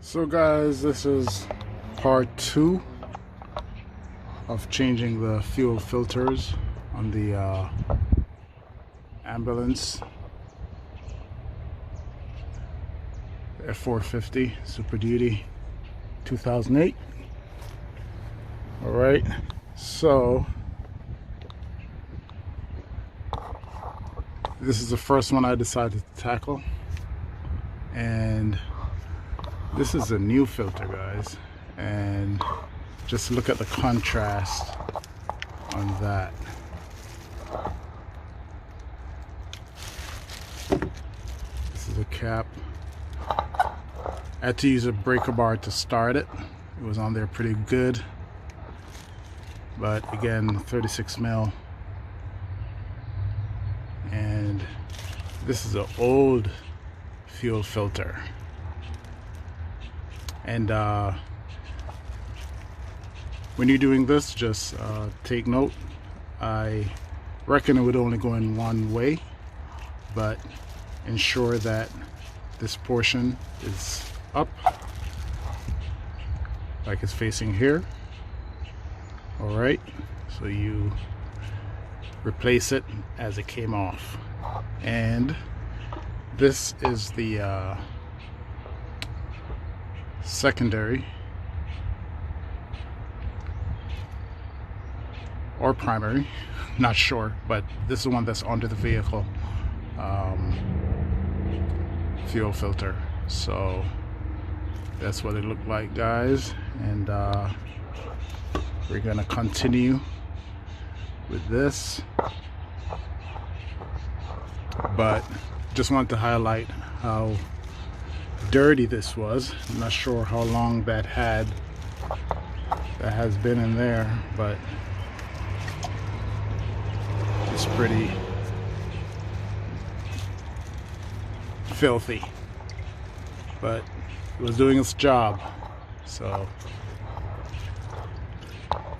So guys, this is part 2 of changing the fuel filters on the ambulance F450 Super Duty 2008. Alright, so this is the first one I decided to tackle, and this is a new filter, guys, and just look at the contrast on that. This is a cap. I had to use a breaker bar to start it. It was on there pretty good, but again, 36 mil. And this is an old fuel filter. And when you're doing this, just take note. I reckon it would only go in one way, but ensure that this portion is up, like it's facing here. All right, so you replace it as it came off. And this is the secondary or primary, not sure, but this is the one that's under the vehicle fuel filter. So that's what it looked like, guys, and we're gonna continue with this, but just wanted to highlight how dirty this was. I'm not sure how long that has been in there, but it's pretty filthy, but it was doing its job. So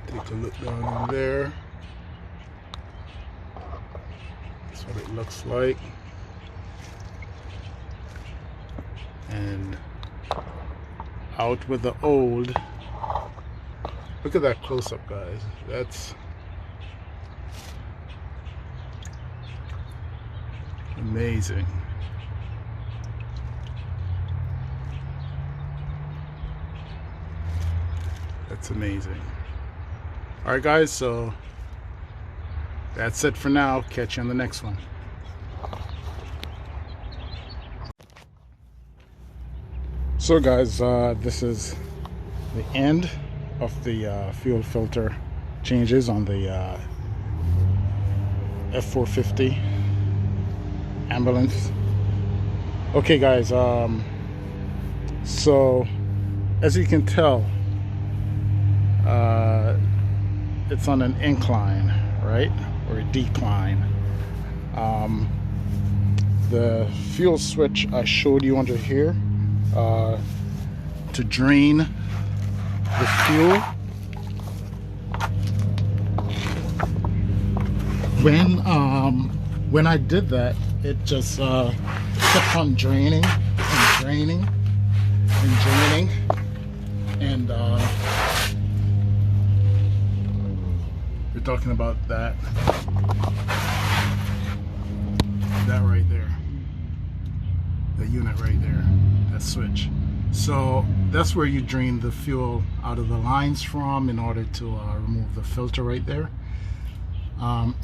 take a look down in there. That's what it looks like. And out with the old. Look at that close-up, guys. That's amazing. That's amazing. All right, guys, so that's it for now. Catch you on the next one. So guys, this is the end of the fuel filter changes on the F450 ambulance. Okay guys, so as you can tell, it's on an incline, right, or a decline. The fuel switch I showed you under here to drain the fuel, when I did that, it just kept on draining and draining and draining, and we're talking about that right there, the unit right there, that switch. So that's where you drain the fuel out of the lines from in order to remove the filter right there.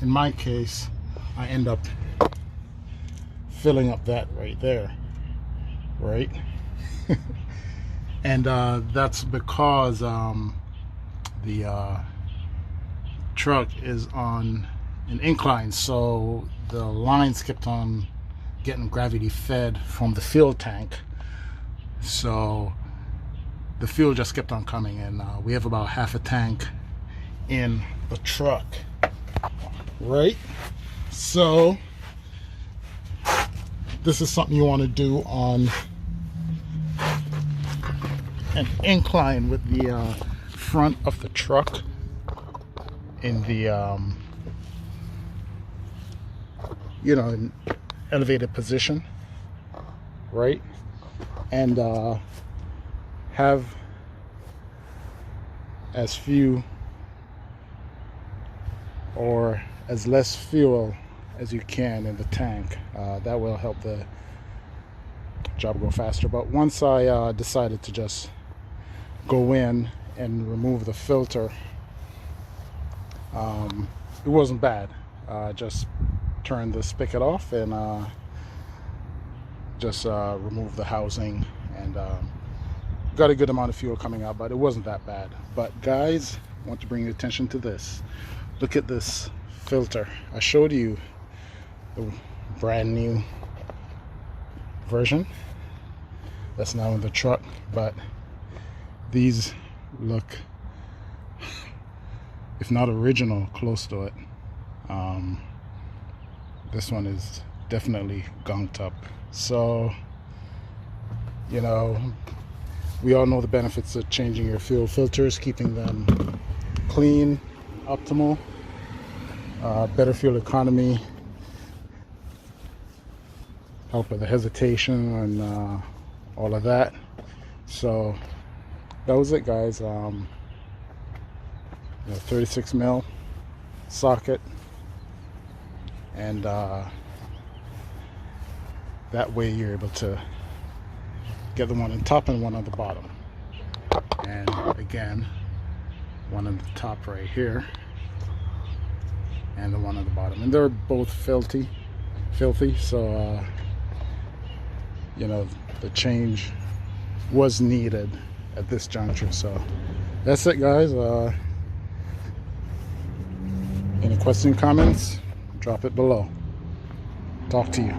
In my case, I end up filling up that right there, right? And that's because the truck is on an incline, so the lines kept on getting gravity fed from the fuel tank, so the fuel just kept on coming in. We have about half a tank in the truck, right? So this is something you want to do on an incline with the front of the truck in the in elevated position, right? And have as few or as less fuel as you can in the tank. That will help the job go faster. But once I decided to just go in and remove the filter, it wasn't bad. Just turned the spigot off and just remove the housing, and got a good amount of fuel coming out, but it wasn't that bad. But guys, I want to bring your attention to this. Look at this filter. I showed you the brand new version that's now in the truck, but these look, if not original, close to it. This one is definitely gunked up. So, you know, we all know the benefits of changing your fuel filters, keeping them clean, optimal, better fuel economy, help with the hesitation and all of that. So that was it, guys. 36 mil socket, and that way you're able to get the one on top and one on the bottom. And again, one on the top right here and the one on the bottom, and they're both filthy. So you know, the change was needed at this juncture. So that's it, guys. Any questions, comments, drop it below. Talk to you.